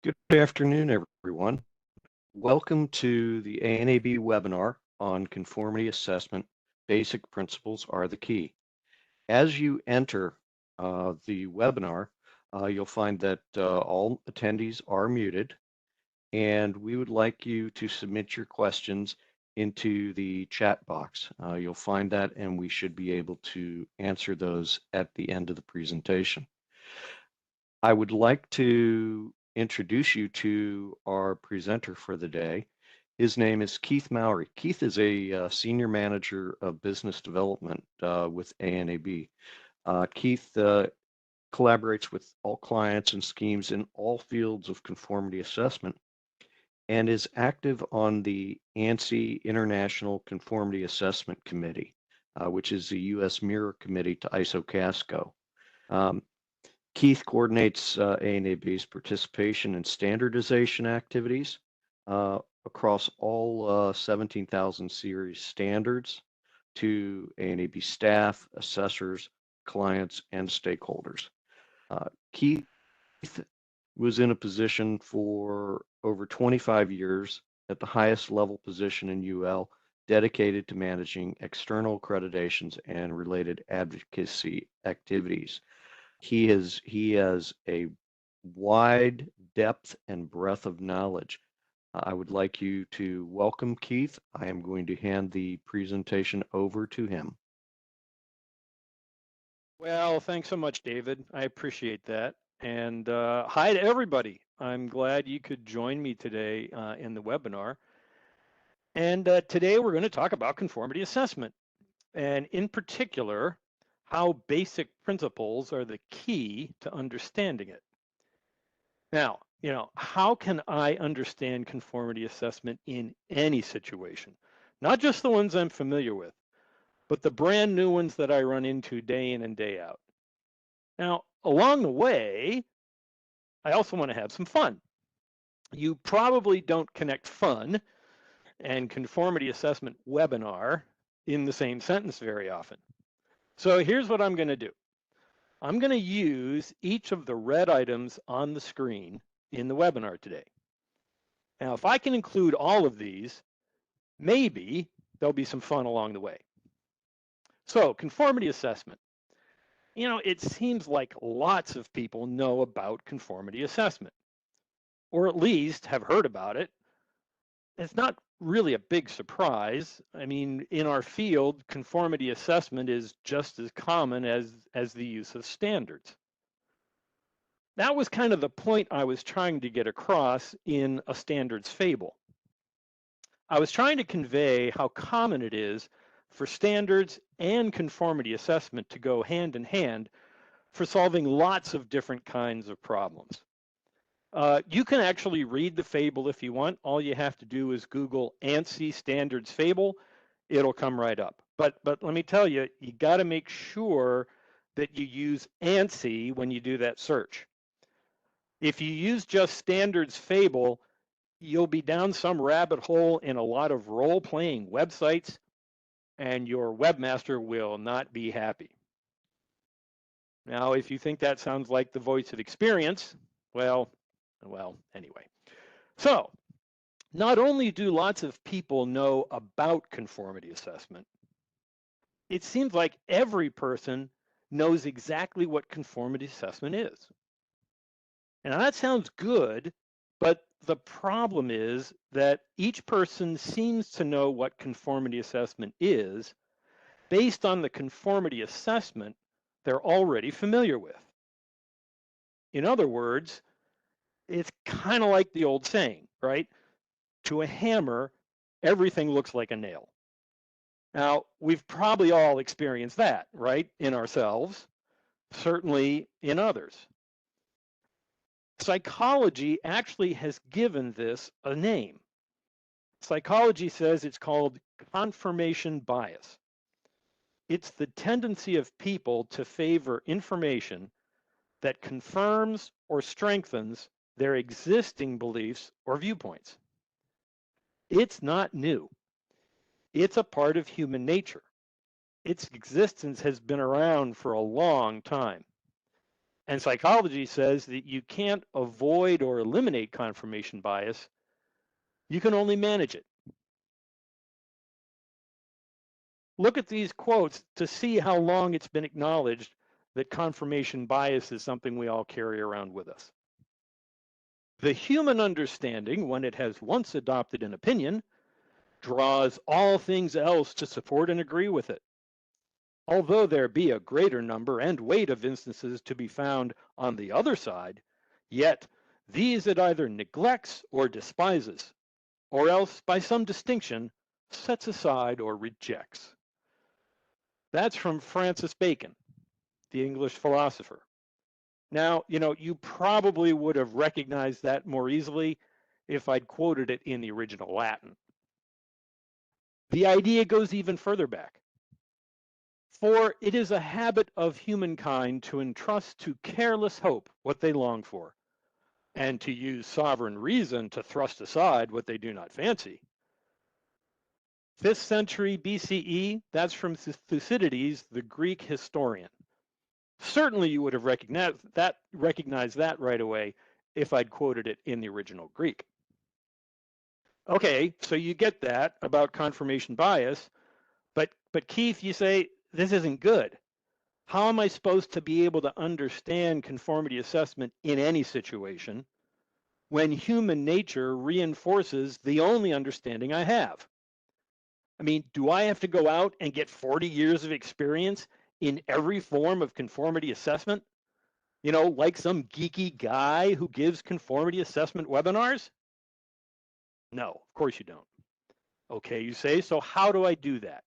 Good afternoon, everyone. Welcome to the ANAB webinar on conformity assessment. Basic principles are the key. As you enter the webinar, you'll find that all attendees are muted, and we would like you to submit your questions into the chat box. You'll find that, and we should be able to answer those at the end of the presentation. I would like to introduce you to our presenter for the day. His name is Keith MOWRY. Keith is a senior manager of business development with ANAB. Keith collaborates with all clients and schemes in all fields of conformity assessment and is active on the ANSI International Conformity Assessment Committee, which is the U.S. mirror committee to ISO-CASCO. Keith coordinates ANAB's participation in standardization activities across all 17,000 series standards to ANAB staff, assessors, clients, and stakeholders. Keith was in a position for over 25 years at the highest level position in UL, dedicated to managing external accreditations and related advocacy activities. He has a wide depth and breadth of knowledge. I would like you to welcome Keith. I am going to hand the presentation over to him. Well, thanks so much, David. I appreciate that. And hi to everybody. I'm glad you could join me today in the webinar. And today we're going to talk about conformity assessment, and in particular, how basic principles are the key to understanding it. Now, how can I understand conformity assessment in any situation? Not just the ones I'm familiar with, but the brand new ones that I run into day in and day out. Now, along the way, I also want to have some fun. You probably don't connect fun and conformity assessment webinar in the same sentence very often. So here's what I'm going to do. I'm going to use each of the red items on the screen in the webinar today. Now, if I can include all of these, maybe there'll be some fun along the way. So conformity assessment. It seems like lots of people know about conformity assessment, or at least have heard about it. It's not really a big surprise. I mean, in our field, conformity assessment is just as common as the use of standards. That was kind of the point I was trying to get across in a standards fable. I was trying to convey how common it is for standards and conformity assessment to go hand in hand for solving lots of different kinds of problems. You can actually read the fable if you want. All you have to do is Google ANSI standards fable. It'll come right up. But let me tell you, you got to make sure that you use ANSI when you do that search. If you use just standards fable, you'll be down some rabbit hole in a lot of role-playing websites, and your webmaster will not be happy. Now, if you think that sounds like the voice of experience, well, anyway. So, not only do lots of people know about conformity assessment, it seems like every person knows exactly what conformity assessment is. And that sounds good, but the problem is that each person seems to know what conformity assessment is based on the conformity assessment they're already familiar with. In other words, it's kind of like the old saying, right? To a hammer, everything looks like a nail. Now, we've probably all experienced that, right? In ourselves, certainly in others. Psychology actually has given this a name. Psychology says it's called confirmation bias. It's the tendency of people to favor information that confirms or strengthens their existing beliefs or viewpoints. It's not new. It's a part of human nature. Its existence has been around for a long time. And psychology says that you can't avoid or eliminate confirmation bias. You can only manage it. Look at these quotes to see how long it's been acknowledged that confirmation bias is something we all carry around with us. The human understanding, when it has once adopted an opinion, draws all things else to support and agree with it. Although there be a greater number and weight of instances to be found on the other side, yet these it either neglects or despises, or else by some distinction sets aside or rejects. That's from Francis Bacon, the English philosopher. Now, you probably would have recognized that more easily if I'd quoted it in the original Latin. The idea goes even further back. For it is a habit of humankind to entrust to careless hope what they long for, and to use sovereign reason to thrust aside what they do not fancy. 5th century BCE, that's from Thucydides, the Greek historian. Certainly you would have recognized that right away if I'd quoted it in the original Greek. Okay, so you get that about confirmation bias, but Keith, you say, this isn't good. How am I supposed to be able to understand conformity assessment in any situation when human nature reinforces the only understanding I have? I mean, do I have to go out and get 40 years of experience in every form of conformity assessment? Like some geeky guy who gives conformity assessment webinars? No, of course you don't. Okay, you say, so how do I do that?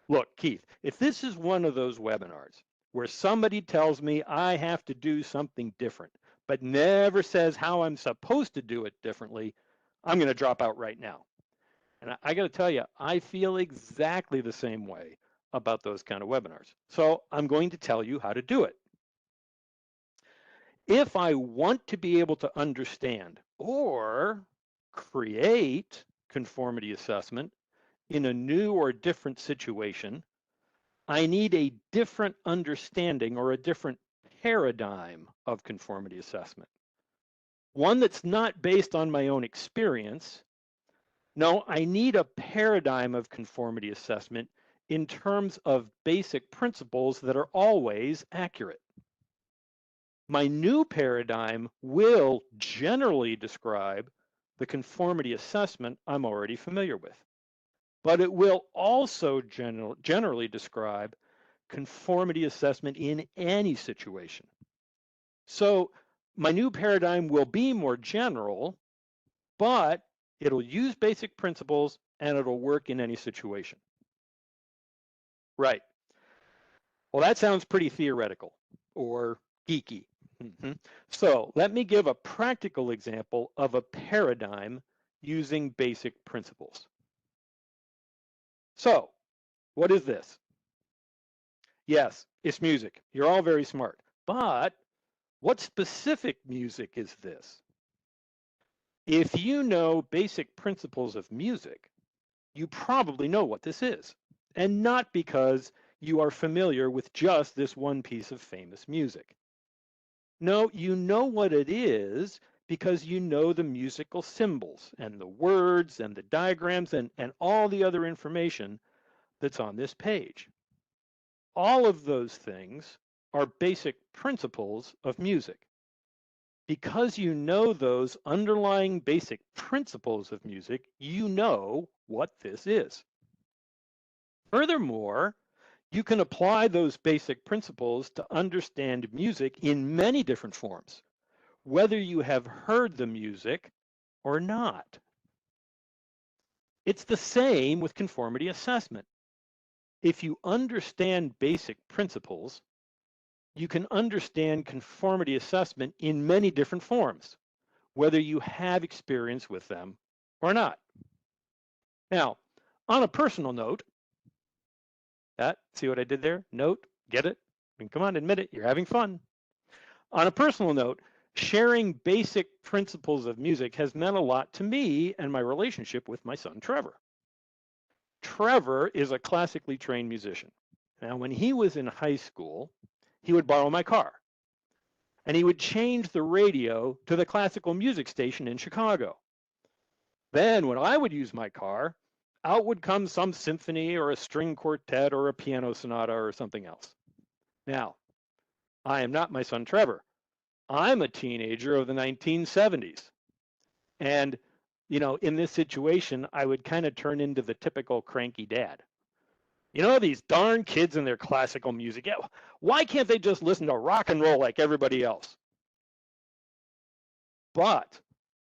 Look, Keith, if this is one of those webinars where somebody tells me I have to do something different, but never says how I'm supposed to do it differently, I'm going to drop out right now. And I got to tell you, I feel exactly the same way about those kind of webinars. So I'm going to tell you how to do it. If I want to be able to understand or create conformity assessment in a new or different situation, I need a different understanding or a different paradigm of conformity assessment. One that's not based on my own experience. No, I need a paradigm of conformity assessment in terms of basic principles that are always accurate. My new paradigm will generally describe the conformity assessment I'm already familiar with, but it will also generally describe conformity assessment in any situation. So my new paradigm will be more general, but it'll use basic principles and it'll work in any situation. Right. Well, that sounds pretty theoretical or geeky. So let me give a practical example of a paradigm using basic principles. So what is this? Yes, it's music. You're all very smart. But what specific music is this? If you know basic principles of music, you probably know what this is, and not because you are familiar with just this one piece of famous music. No, you know what it is because you know the musical symbols and the words and the diagrams and all the other information that's on this page. All of those things are basic principles of music. Because you know those underlying basic principles of music, you know what this is. Furthermore, you can apply those basic principles to understand music in many different forms, whether you have heard the music or not. It's the same with conformity assessment. If you understand basic principles, you can understand conformity assessment in many different forms, whether you have experience with them or not. Now, on a personal note, see what I did there? Note, get it? I mean, come on, admit it, you're having fun. On a personal note, sharing basic principles of music has meant a lot to me and my relationship with my son, Trevor. Trevor is a classically trained musician. Now, when he was in high school, he would borrow my car. and he would change the radio to the classical music station in Chicago. Then when I would use my car, out would come some symphony or a string quartet or a piano sonata or something else. Now, I am not my son Trevor. I'm a teenager of the 1970s. And, in this situation, I would kind of turn into the typical cranky dad. These darn kids and their classical music. Yeah, why can't they just listen to rock and roll like everybody else? But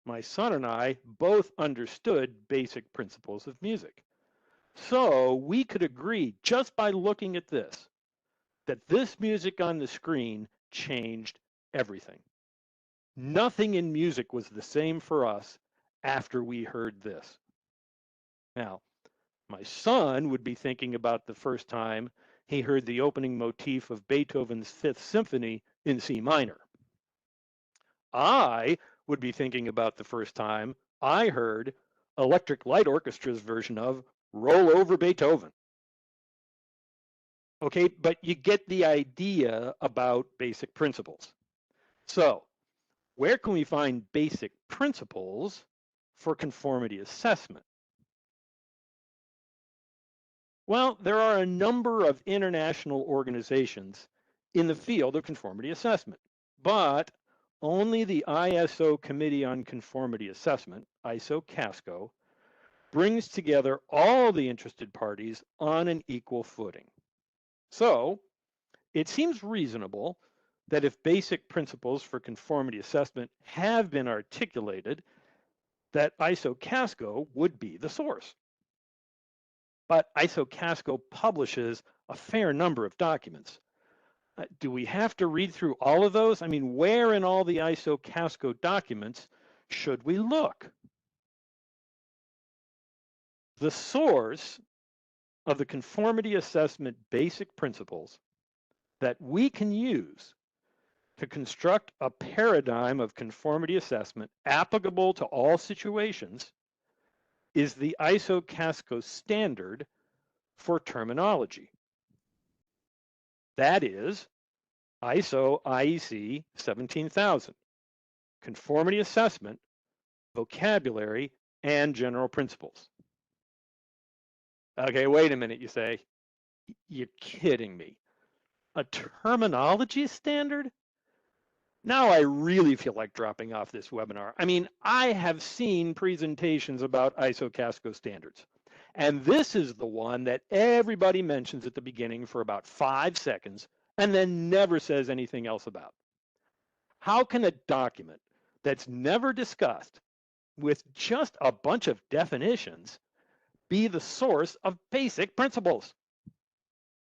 my son and I both understood basic principles of music. So we could agree just by looking at this, that this music on the screen changed everything. Nothing in music was the same for us after we heard this. Now, my son would be thinking about the first time he heard the opening motif of Beethoven's Fifth Symphony in C minor. I would be thinking about the first time I heard Electric Light Orchestra's version of Roll Over Beethoven. Okay, but you get the idea about basic principles. So, where can we find basic principles for conformity assessment? Well, there are a number of international organizations in the field of conformity assessment, but only the ISO Committee on Conformity Assessment, ISO-CASCO, brings together all the interested parties on an equal footing. So, it seems reasonable that if basic principles for conformity assessment have been articulated, that ISO-CASCO would be the source. But ISO-CASCO publishes a fair number of documents. Do we have to read through all of those? I mean, where in all the ISO-CASCO documents should we look? The source of the conformity assessment basic principles that we can use to construct a paradigm of conformity assessment applicable to all situations is the ISO-CASCO standard for terminology. That is ISO IEC 17000, conformity assessment, vocabulary, and general principles. Okay, wait a minute, you say. You're kidding me. A terminology standard? Now I really feel like dropping off this webinar. I mean, I have seen presentations about ISO-CASCO standards, and this is the one that everybody mentions at the beginning for about 5 seconds and then never says anything else about. How can a document that's never discussed with just a bunch of definitions be the source of basic principles?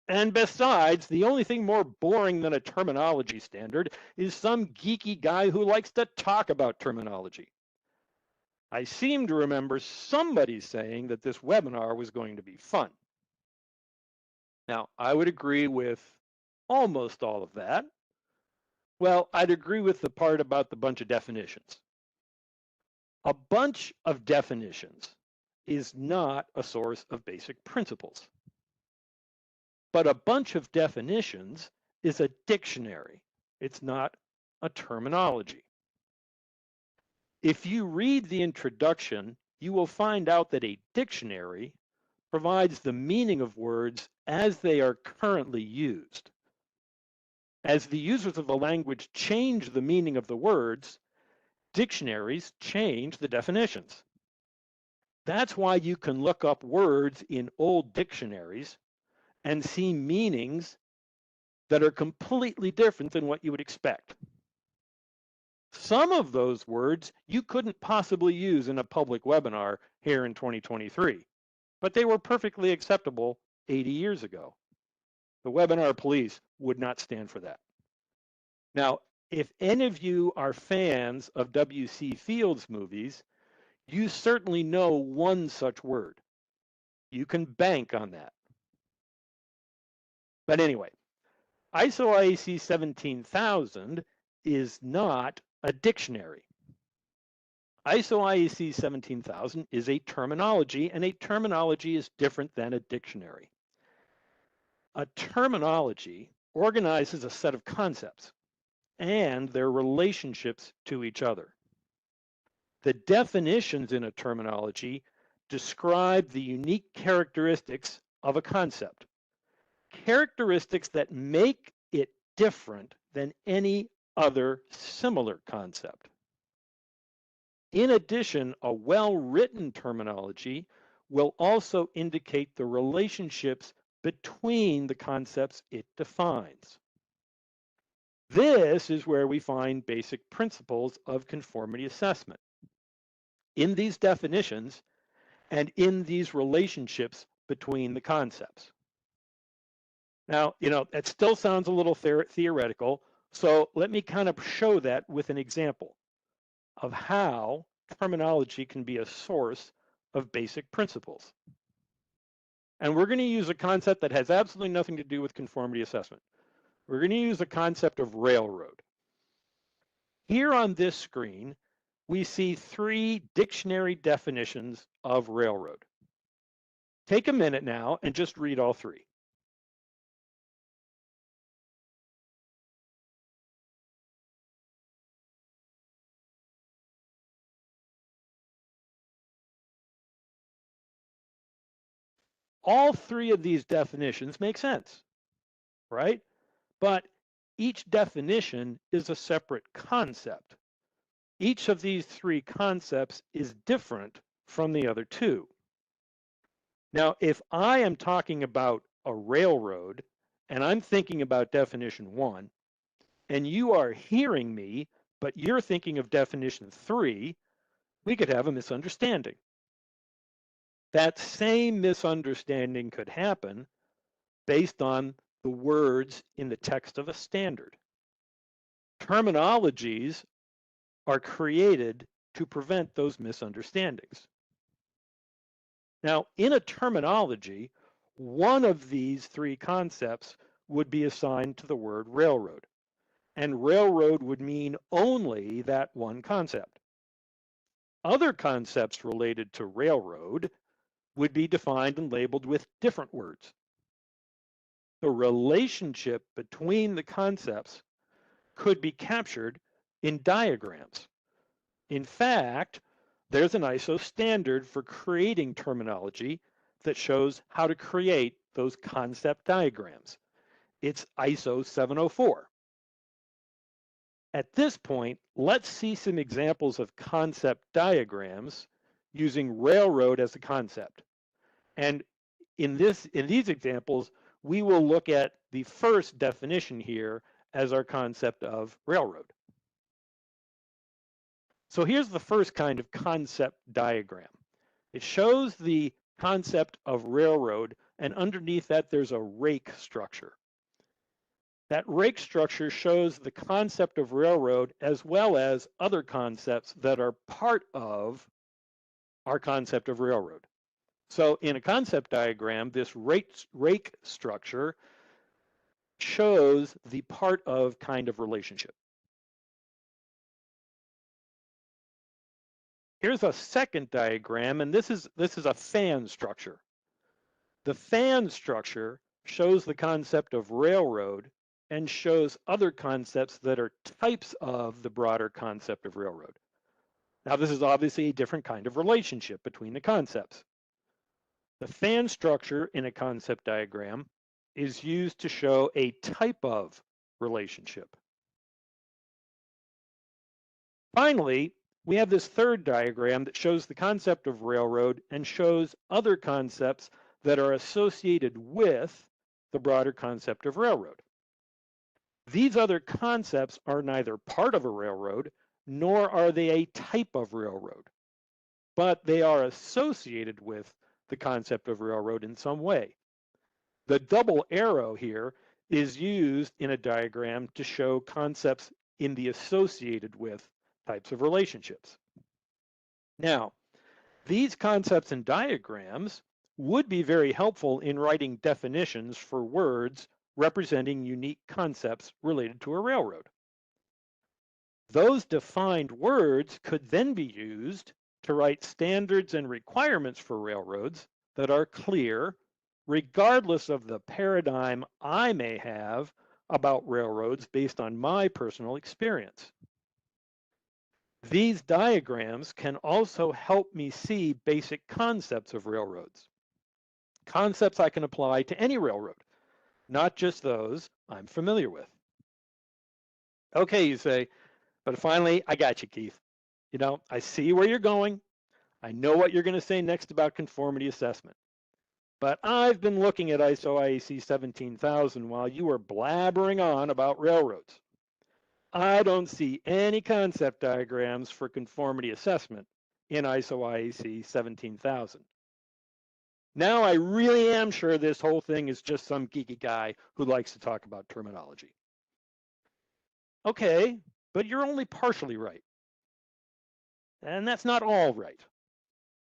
And besides, the only thing more boring than a terminology standard is some geeky guy who likes to talk about terminology. I seem to remember somebody saying that this webinar was going to be fun. Now, I would agree with almost all of that. Well, I'd agree with the part about the bunch of definitions. A bunch of definitions is not a source of basic principles. But a bunch of definitions is a dictionary. It's not a terminology. If you read the introduction, you will find out that a dictionary provides the meaning of words as they are currently used. As the users of the language change the meaning of the words, dictionaries change the definitions. That's why you can look up words in old dictionaries and see meanings that are completely different than what you would expect. Some of those words you couldn't possibly use in a public webinar here in 2023, but they were perfectly acceptable 80 years ago. The webinar police would not stand for that. Now, if any of you are fans of W.C. Fields movies, you certainly know one such word. You can bank on that. But anyway, ISO IEC 17000 is not a dictionary. ISO IEC 17000 is a terminology, and a terminology is different than a dictionary. A terminology organizes a set of concepts. and their relationships to each other. The definitions in a terminology describe the unique characteristics of a concept, characteristics that make it different than any other similar concept. In addition, a well-written terminology will also indicate the relationships between the concepts it defines. This is where we find basic principles of conformity assessment. In these definitions and in these relationships between the concepts. Now, it still sounds a little theoretical, so let me kind of show that with an example of how terminology can be a source of basic principles. And we're going to use a concept that has absolutely nothing to do with conformity assessment. We're going to use the concept of railroad. Here on this screen, we see 3 dictionary definitions of railroad. Take a minute now and just read all 3. All 3 of these definitions make sense, right? But each definition is a separate concept. Each of these 3 concepts is different from the other 2. Now, if I am talking about a railroad and I'm thinking about definition 1, and you are hearing me, but you're thinking of definition 3, we could have a misunderstanding. That same misunderstanding could happen based on the words in the text of a standard. Terminologies are created to prevent those misunderstandings. Now, in a terminology, one of these 3 concepts would be assigned to the word railroad, and railroad would mean only that one concept. Other concepts related to railroad would be defined and labeled with different words. The relationship between the concepts could be captured in diagrams. In fact, there's an ISO standard for creating terminology that shows how to create those concept diagrams. It's ISO 704. At this point, let's see some examples of concept diagrams using railroad as a concept. And in these examples, we will look at the first definition here as our concept of railroad. So here's the first kind of concept diagram. It shows the concept of railroad, and underneath that there's a rake structure. That rake structure shows the concept of railroad as well as other concepts that are part of our concept of railroad. So in a concept diagram, this rake structure shows the part of kind of relationship. Here's a second diagram, and this is a fan structure. The fan structure shows the concept of railroad and shows other concepts that are types of the broader concept of railroad. Now, this is obviously a different kind of relationship between the concepts. The fan structure in a concept diagram is used to show a type of relationship. Finally, we have this third diagram that shows the concept of railroad and shows other concepts that are associated with the broader concept of railroad. These other concepts are neither part of a railroad, nor are they a type of railroad, but they are associated with the concept of railroad in some way. The double arrow here is used in a diagram to show concepts in the associated with types of relationships. Now, these concepts and diagrams would be very helpful in writing definitions for words representing unique concepts related to a railroad. Those defined words could then be used to write standards and requirements for railroads that are clear, regardless of the paradigm I may have about railroads based on my personal experience. These diagrams can also help me see basic concepts of railroads, concepts I can apply to any railroad, not just those I'm familiar with. Okay, you say, but finally, I got you, Keith. You know, I see where you're going. I know what you're going to say next about conformity assessment. But I've been looking at ISO IEC 17000 while you were blabbering on about railroads. I don't see any concept diagrams for conformity assessment in ISO IEC 17000. Now I really am sure this whole thing is just some geeky guy who likes to talk about terminology. Okay, but you're only partially right. And that's not all right.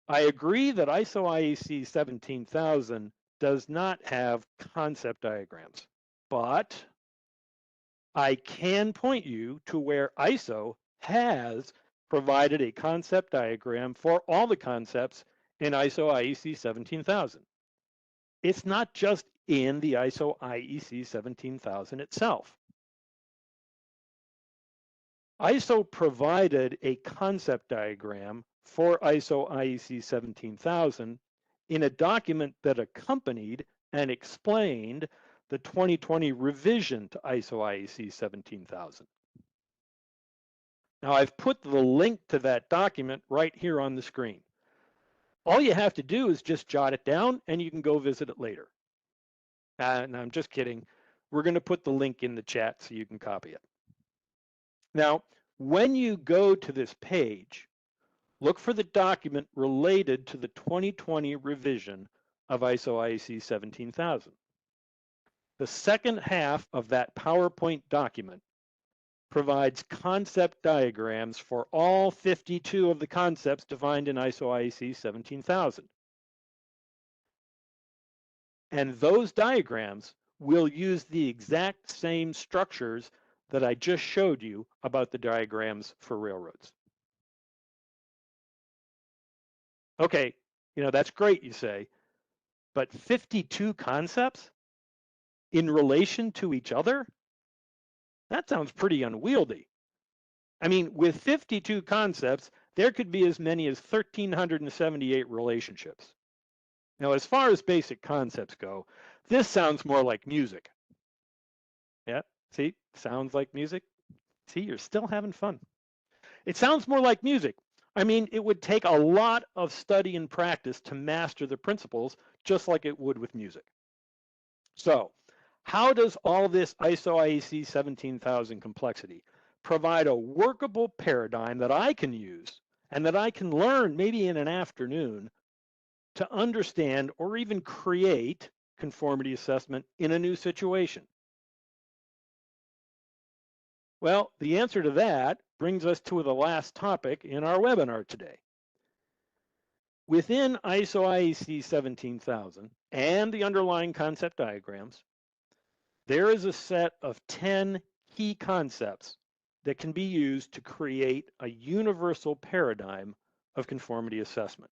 I agree that ISO IEC 17000 does not have concept diagrams, but I can point you to where ISO has provided a concept diagram for all the concepts in ISO IEC 17000. It's not just in the ISO IEC 17000 itself. ISO provided a concept diagram for ISO IEC 17000 in a document that accompanied and explained the 2020 revision to ISO IEC 17000. Now I've put the link to that document right here on the screen. All you have to do is just jot it down and you can go visit it later. And I'm just kidding. We're going to put the link in the chat so you can copy it. Now, when you go to this page, look for the document related to the 2020 revision of ISO IEC 17000. The second half of that PowerPoint document provides concept diagrams for all 52 of the concepts defined in ISO IEC 17000. And those diagrams will use the exact same structures that I just showed you about the diagrams for railroads. Okay, you know, that's great, you say, but 52 concepts in relation to each other? That sounds pretty unwieldy. I mean, with 52 concepts, there could be as many as 1,378 relationships. Now, as far as basic concepts go, this sounds more like music. Yeah, see, sounds like music. See, you're still having fun. It sounds more like music. I mean, it would take a lot of study and practice to master the principles, just like it would with music. So, how does all this ISO IEC 17000 complexity provide a workable paradigm that I can use and that I can learn maybe in an afternoon to understand or even create conformity assessment in a new situation? Well, the answer to that brings us to the last topic in our webinar today. Within ISO IEC 17000 and the underlying concept diagrams, there is a set of 10 key concepts that can be used to create a universal paradigm of conformity assessment.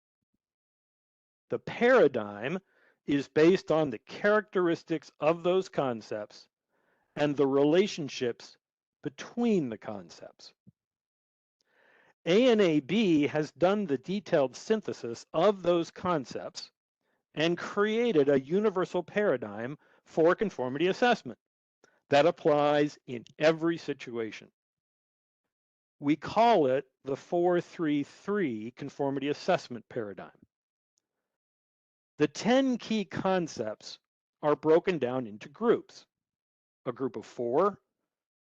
The paradigm is based on the characteristics of those concepts and the relationships between the concepts. ANAB has done the detailed synthesis of those concepts and created a universal paradigm for conformity assessment that applies in every situation. We call it the 4-3-3 conformity assessment paradigm. The 10 key concepts are broken down into groups: a group of 4,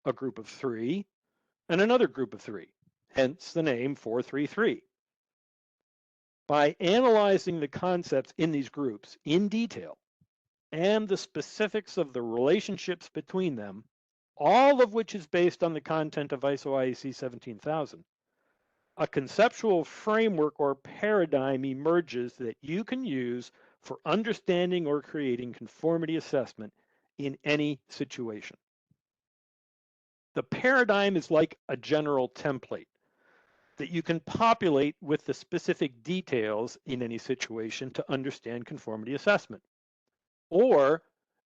a group of 3, and another group of 3, hence the name 4-3-3. By analyzing the concepts in these groups in detail and the specifics of the relationships between them, all of which is based on the content of ISO IEC 17000, a conceptual framework or paradigm emerges that you can use for understanding or creating conformity assessment in any situation. The paradigm is like a general template that you can populate with the specific details in any situation to understand conformity assessment, or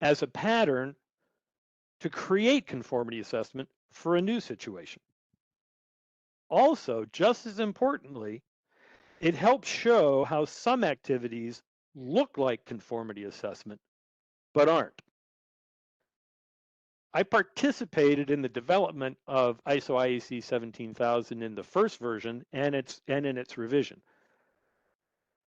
as a pattern to create conformity assessment for a new situation. Also, just as importantly, it helps show how some activities look like conformity assessment, but aren't. I participated in the development of ISO IEC 17000 in the first version and in its revision.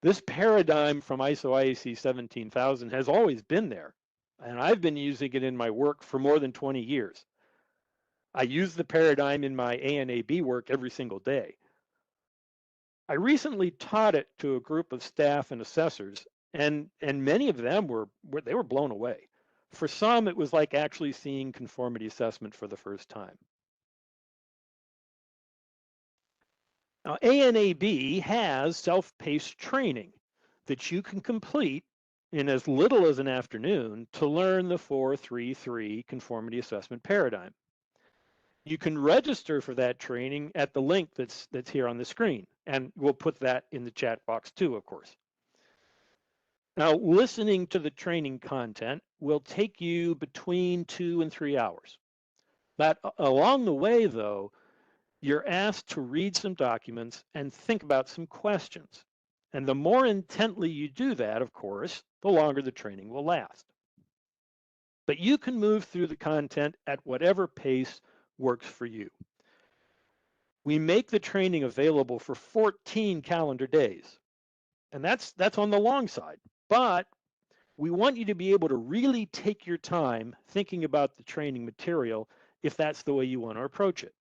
This paradigm from ISO IEC 17000 has always been there, and I've been using it in my work for more than 20 years. I use the paradigm in my ANAB work every single day. I recently taught it to a group of staff and assessors, and many of them were blown away. For some, it was like actually seeing conformity assessment for the first time. Now, ANAB has self-paced training that you can complete in as little as an afternoon to learn the 4-3-3 conformity assessment paradigm. You can register for that training at the link that's here on the screen, and we'll put that in the chat box too, of course. Now, listening to the training content will take you between 2 and 3 hours. But along the way, though, you're asked to read some documents and think about some questions. And the more intently you do that, of course, the longer the training will last. But you can move through the content at whatever pace works for you. We make the training available for 14 calendar days. And that's on the long side. But we want you to be able to really take your time thinking about the training material if that's the way you want to approach it.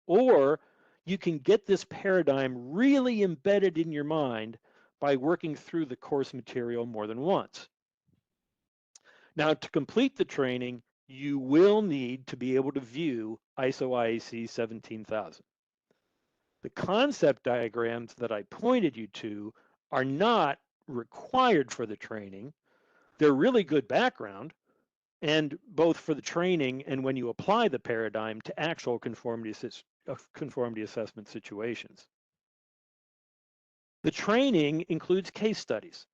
Or you can get this paradigm really embedded in your mind by working through the course material more than once. Now, to complete the training, you will need to be able to view ISO IEC 17000. The concept diagrams that I pointed you to are not required for the training. They're really good background, and both for the training and when you apply the paradigm to actual conformity assessment situations. The training includes case studies,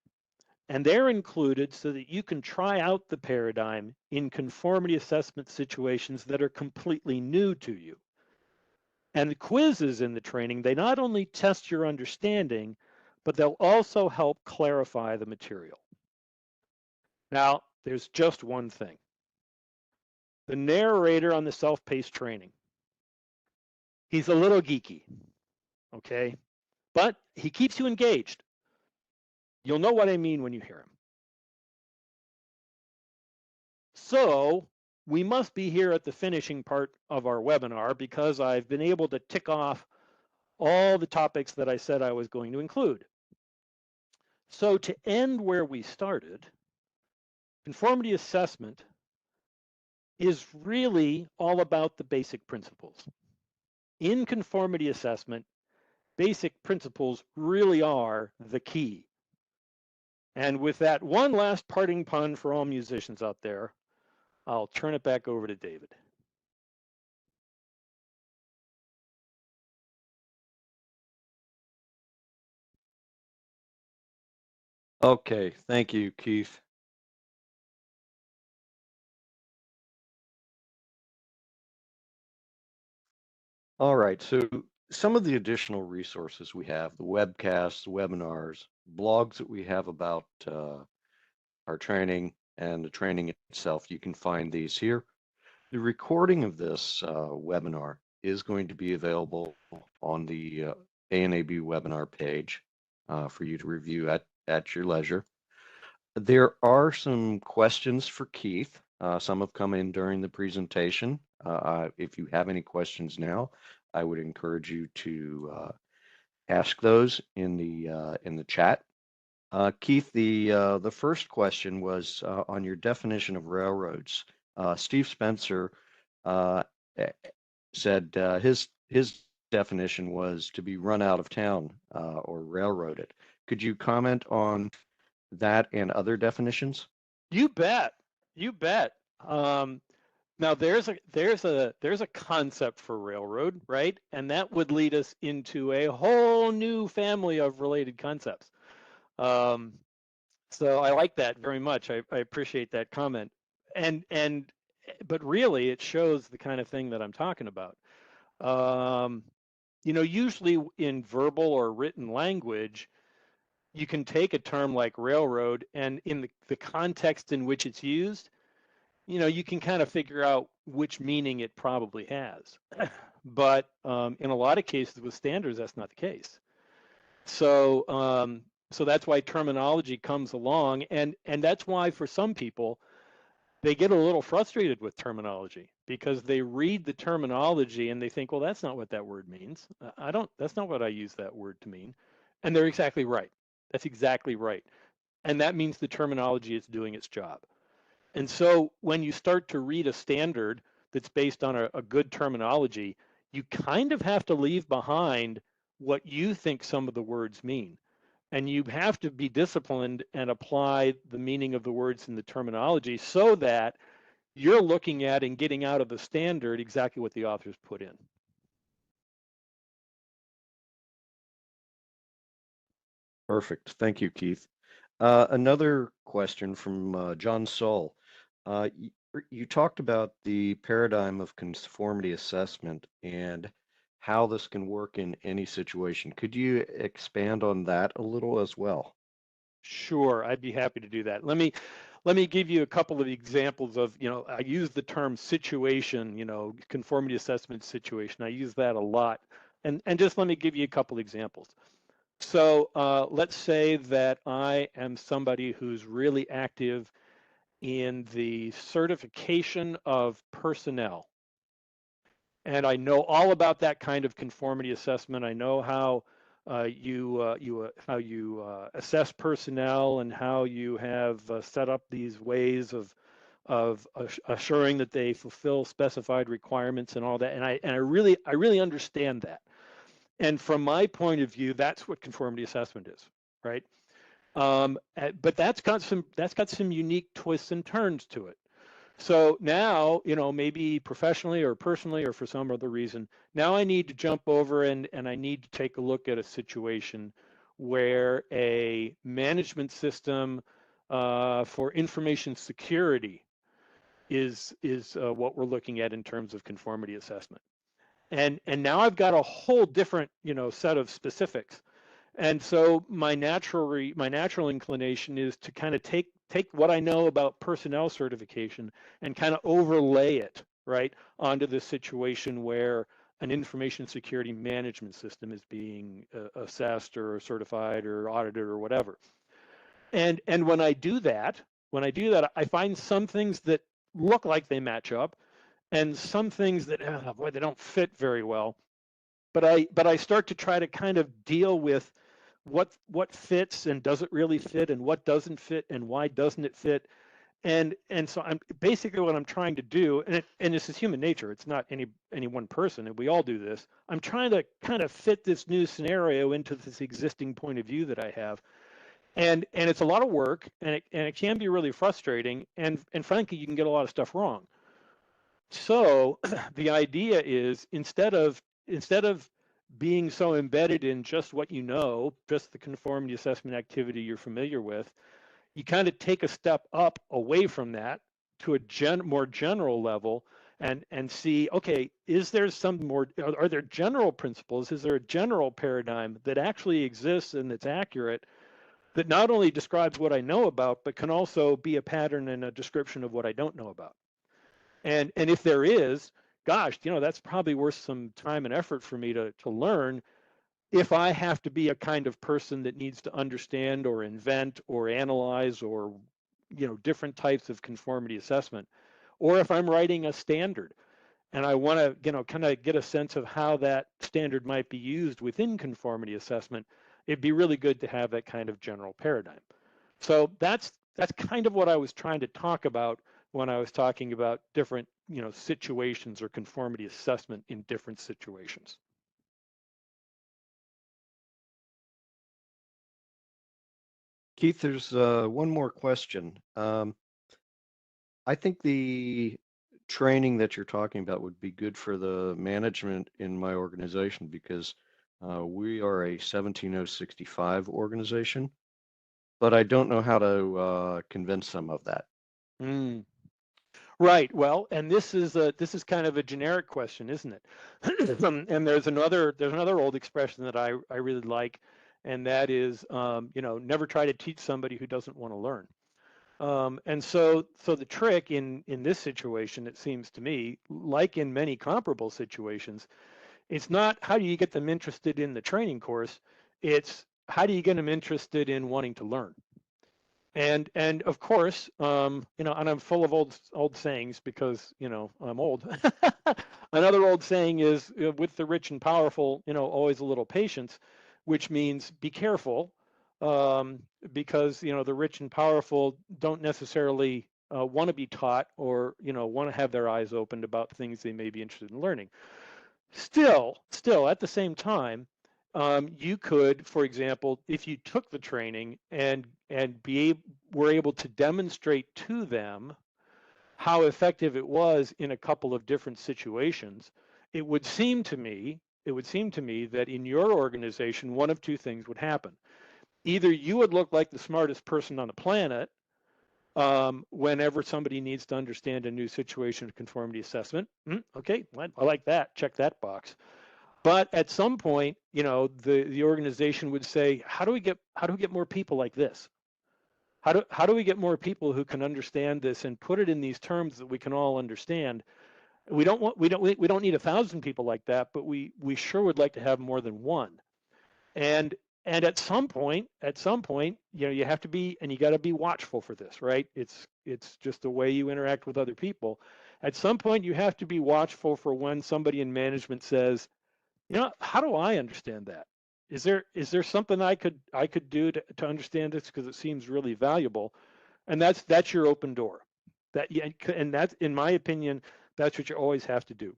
and they're included so that you can try out the paradigm in conformity assessment situations that are completely new to you. And the quizzes in the training, they not only test your understanding, but they'll also help clarify the material. Now, there's just one thing. The narrator on the self-paced training, he's a little geeky, okay? But he keeps you engaged. You'll know what I mean when you hear him. So we must be here at the finishing part of our webinar because I've been able to tick off all the topics that I said I was going to include. So to end where we started, conformity assessment is really all about the basic principles. In conformity assessment, basic principles really are the key. And with that one last parting pun for all musicians out there, I'll turn it back over to David. Okay, thank you, Keith. All right, so some of the additional resources we have, the webcasts, the webinars, blogs that we have about our training and the training itself, you can find these here. The recording of this webinar is going to be available on the ANAB webinar page for you to review at your leisure. There are some questions for Keith. Some have come in during the presentation. If you have any questions now, I would encourage you to ask those in the chat. Keith, the first question was on your definition of railroads. Steve Spencer said his definition was to be run out of town or railroaded. Could you comment on that and other definitions? You bet. You bet. Now there's a concept for railroad, right? And that would lead us into a whole new family of related concepts. So I like that very much. I appreciate that comment. And but really it shows the kind of thing that I'm talking about. Um, usually in verbal or written language, you can take a term like railroad, and in the context in which it's used, you can kind of figure out which meaning it probably has. But in a lot of cases with standards, that's not the case. So so that's why terminology comes along, and that's why for some people they get a little frustrated with terminology because they read the terminology and they think, well, that's not what that word means. I don't. That's not what I use that word to mean, and they're exactly right. That's exactly right, and that means the terminology is doing its job. And so when you start to read a standard that's based on a good terminology, you kind of have to leave behind what you think some of the words mean. And you have to be disciplined and apply the meaning of the words in the terminology so that you're looking at and getting out of the standard exactly what the authors put in. Perfect. Thank you, Keith. Another question from John Saul. You talked about the paradigm of conformity assessment and how this can work in any situation. Could you expand on that a little as well? Sure, I'd be happy to do that. Let me give you a couple of examples of, I use the term situation, conformity assessment situation. I use that a lot. And just let me give you a couple examples. So let's say that I am somebody who's really active in the certification of personnel. And I know all about that kind of conformity assessment. I know how you assess personnel and how you have set up these ways of assuring that they fulfill specified requirements and all that. And I really understand that. And from my point of view, that's what conformity assessment is, right? But that's got some unique twists and turns to it. So now, maybe professionally or personally or for some other reason, now I need to jump over and I need to take a look at a situation where a management system for information security is what we're looking at in terms of conformity assessment. And now I've got a whole different, set of specifics. And so my natural inclination is to kind of take what I know about personnel certification and kind of overlay it right onto the situation where an information security management system is being assessed or certified or audited or whatever. And when I do that, I find some things that look like they match up, and some things that boy they don't fit very well. But I start to try to kind of deal with what fits and doesn't really fit and what doesn't fit and why doesn't it fit. And so I'm basically what I'm trying to do, and this is human nature. It's not any one person, and we all do this. I'm trying to kind of fit this new scenario into this existing point of view that I have. And it's a lot of work, and it can be really frustrating, and frankly you can get a lot of stuff wrong. So the idea is instead of being so embedded in just what you know, just the conformity assessment activity you're familiar with, you kind of take a step up away from that to a more general level and see, okay, is there some more, are there general principles? Is there a general paradigm that actually exists and that's accurate that not only describes what I know about, but can also be a pattern and a description of what I don't know about? And if there is, gosh, that's probably worth some time and effort for me to learn if I have to be a kind of person that needs to understand or invent or analyze or different types of conformity assessment, or if I'm writing a standard and I want to kind of get a sense of how that standard might be used within conformity assessment, it'd be really good to have that kind of general paradigm. So that's kind of what I was trying to talk about when I was talking about different situations or conformity assessment in different situations. Keith, there's one more question. I think the training that you're talking about would be good for the management in my organization because we are a 17065 organization, but I don't know how to convince them of that. Mm. Right. Well, and this is kind of a generic question, isn't it? And there's another old expression that I really like, and that is, never try to teach somebody who doesn't want to learn. And so the trick in this situation, it seems to me, like in many comparable situations, it's not how do you get them interested in the training course, it's how do you get them interested in wanting to learn. And of course, and I'm full of old sayings because I'm old. Another old saying is, with the rich and powerful, always a little patience, which means be careful, um, because the rich and powerful don't necessarily want to be taught or want to have their eyes opened about things they may be interested in learning. Still, at the same time, you could, for example, if you took the training and were able to demonstrate to them how effective it was in a couple of different situations, it would seem to me, that in your organization, one of two things would happen. Either you would look like the smartest person on the planet, whenever somebody needs to understand a new situation of conformity assessment. Okay, well, I like that. Check that box. But at some point, the organization would say, how do we get more people like this? How do we get more people who can understand this and put it in these terms that we can all understand? We don't need 1,000 people like that, but we sure would like to have more than one. And at some point, you have to be, and you got to be watchful for this, right? It's just the way you interact with other people. At some point, you have to be watchful for when somebody in management says, how do I understand that? Is there something I could do to understand this, because it seems really valuable? And that's your open door. And that's, in my opinion, that's what you always have to do.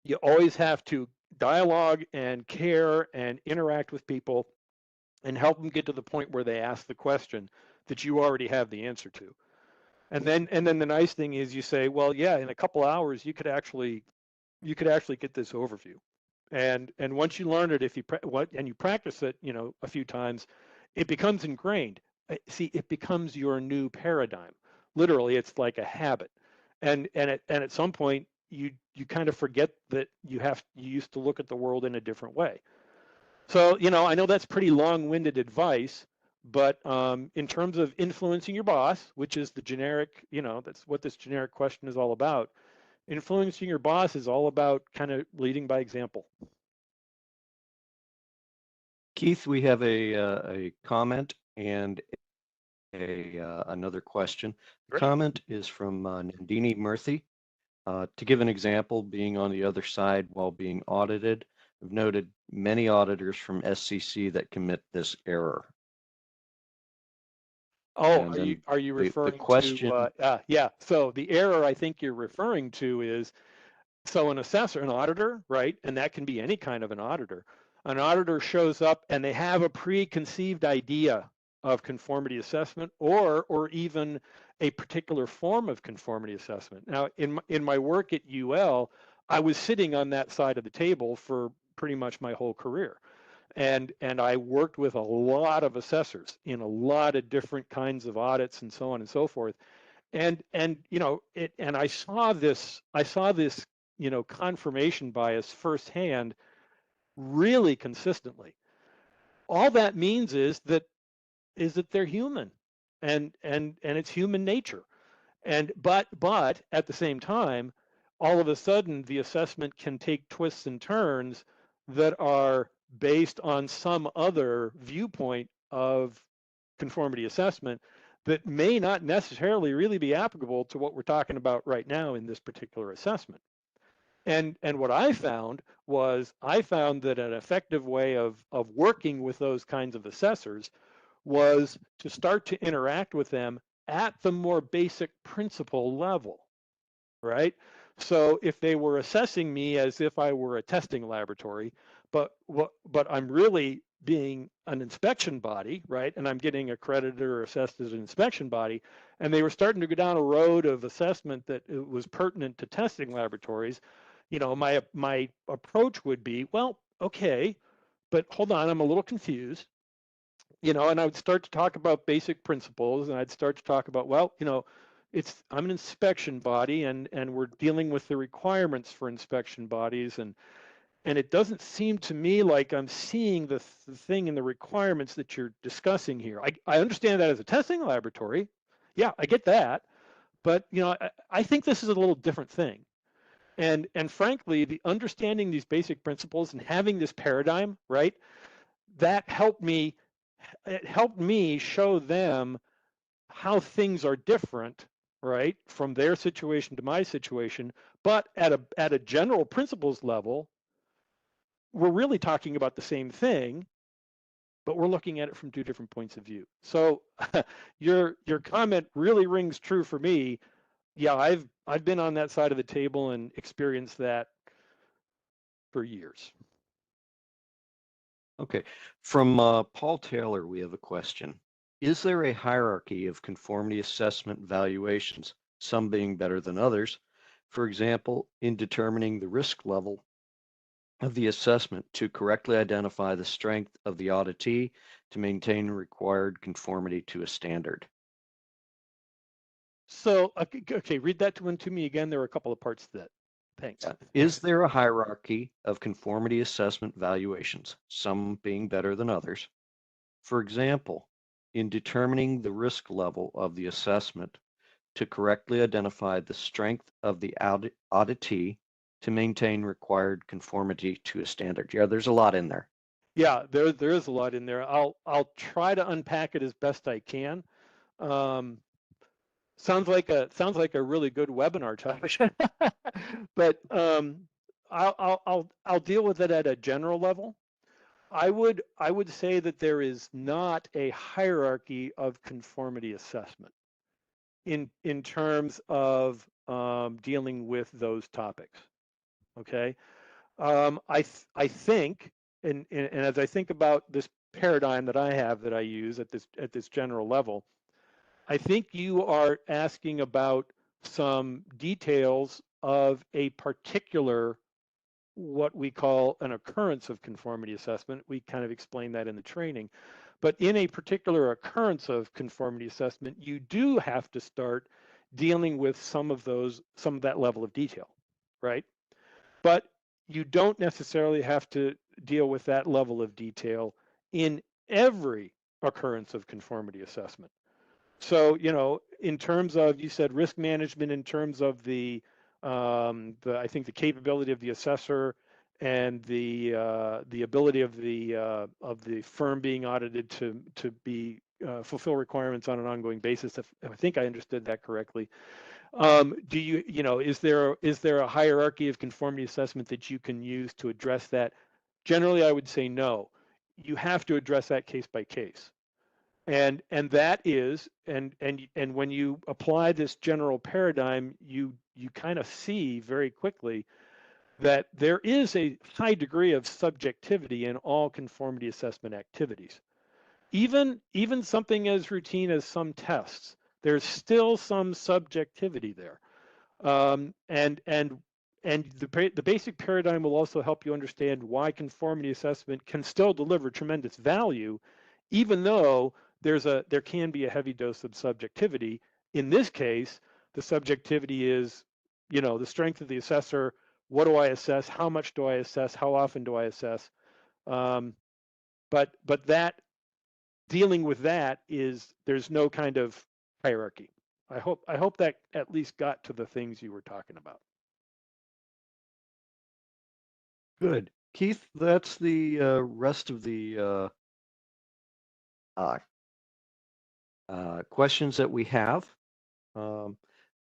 You always have to dialogue and care and interact with people and help them get to the point where they ask the question that you already have the answer to. And then the nice thing is, you say, well, yeah, in a couple hours you could actually get this overview. And once you learn it, if you and you practice it, a few times, it becomes ingrained. See, it becomes your new paradigm. Literally, it's like a habit. And at some point, you kind of forget that you used to look at the world in a different way. So, I know that's pretty long-winded advice, but in terms of influencing your boss, which is the generic, that's what this generic question is all about. Influencing your boss is all about kind of leading by example. Keith, we have a comment and another question. The Great. comment is from Nandini Murthy. To give an example, being on the other side while being audited, I've noted many auditors from SCC that commit this error. Oh, And are you then are you the referring question, to yeah. So the error I think you're referring to is, so an assessor, an auditor, right? And that can be any kind of an auditor. An auditor shows up and they have a preconceived idea of conformity assessment, or even a particular form of conformity assessment. Now, in my work at UL, I was sitting on that side of the table for pretty much my whole career. And I worked with a lot of assessors in a lot of different kinds of audits and so on and so forth. And I saw this confirmation bias firsthand, really consistently. All that means is that they're human, and it's human nature. But at the same time, all of a sudden the assessment can take twists and turns that are based on some other viewpoint of conformity assessment that may not necessarily really be applicable to what we're talking about right now in this particular assessment. And what I found that an effective way of working with those kinds of assessors was to start to interact with them at the more basic principle level, right? So if they were assessing me as if I were a testing laboratory, but I'm really being an inspection body, right? And I'm getting accredited or assessed as an inspection body, and they were starting to go down a road of assessment that it was pertinent to testing laboratories, my approach would be, well, okay, but hold on, I'm a little confused. And I would start to talk about basic principles, and I'd start to talk about, well, I'm an inspection body, and we're dealing with the requirements for inspection bodies, and it doesn't seem to me like I'm seeing the thing in the requirements that you're discussing here. I understand that as a testing laboratory. Yeah, I get that. But I think this is a little different thing. And frankly, the understanding these basic principles and having this paradigm, right, that it helped me show them how things are different, right, from their situation to my situation. But at a general principles level, we're really talking about the same thing, but we're looking at it from two different points of view. So your comment really rings true for me. Yeah, I've been on that side of the table and experienced that for years. Okay. From Paul Taylor, we have a question. Is there a hierarchy of conformity assessment valuations, some being better than others? For example, in determining the risk level of the assessment to correctly identify the strength of the auditee to maintain required conformity to a standard. So, okay, read that one to me again. There were a couple of parts to that. Thanks. Is there a hierarchy of conformity assessment valuations, some being better than others? For example, in determining the risk level of the assessment to correctly identify the strength of the auditee to maintain required conformity to a standard. Yeah, there's a lot in there. Yeah, there is a lot in there. I'll try to unpack it as best I can. Um, sounds like a really good webinar topic, but I'll deal with it at a general level. I would say that there is not a hierarchy of conformity assessment in terms of dealing with those topics. Okay, I think, and as I think about this paradigm that I have that I use at this general level, I think you are asking about some details of a particular, what we call an occurrence of conformity assessment. We kind of explain that in the training. But in a particular occurrence of conformity assessment, you do have to start dealing with some of that level of detail, right? But you don't necessarily have to deal with that level of detail in every occurrence of conformity assessment. So, in terms of, you said risk management, in terms of I think the capability of the assessor and the ability of the firm being audited to be fulfill requirements on an ongoing basis. If I think I understood that correctly. Do is there a hierarchy of conformity assessment that you can use to address that? Generally, I would say no. You have to address that case by case. And that is, and when you apply this general paradigm, you kind of see very quickly that there is a high degree of subjectivity in all conformity assessment activities. Even something as routine as some tests, there's still some subjectivity there. And the basic paradigm will also help you understand why conformity assessment can still deliver tremendous value, even though there can be a heavy dose of subjectivity. In this case, the subjectivity is, the strength of the assessor. What do I assess? How much do I assess? How often do I assess? But that, dealing with that, is there's no kind of hierarchy. I hope that at least got to the things you were talking about. Good. Keith, that's the rest of the questions that we have.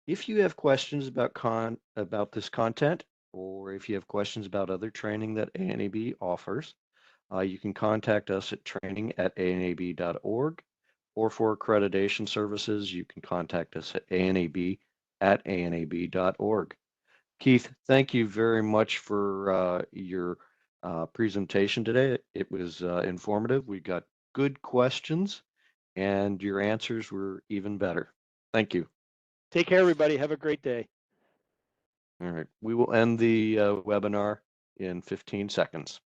If you have questions about this content, or if you have questions about other training that ANAB offers, you can contact us at training@anab.org, or for accreditation services, you can contact us at anab@anab.org. Keith, thank you very much for your presentation today. It was informative. We got good questions, and your answers were even better. Thank you. Take care, everybody. Have a great day. All right. We will end the webinar in 15 seconds.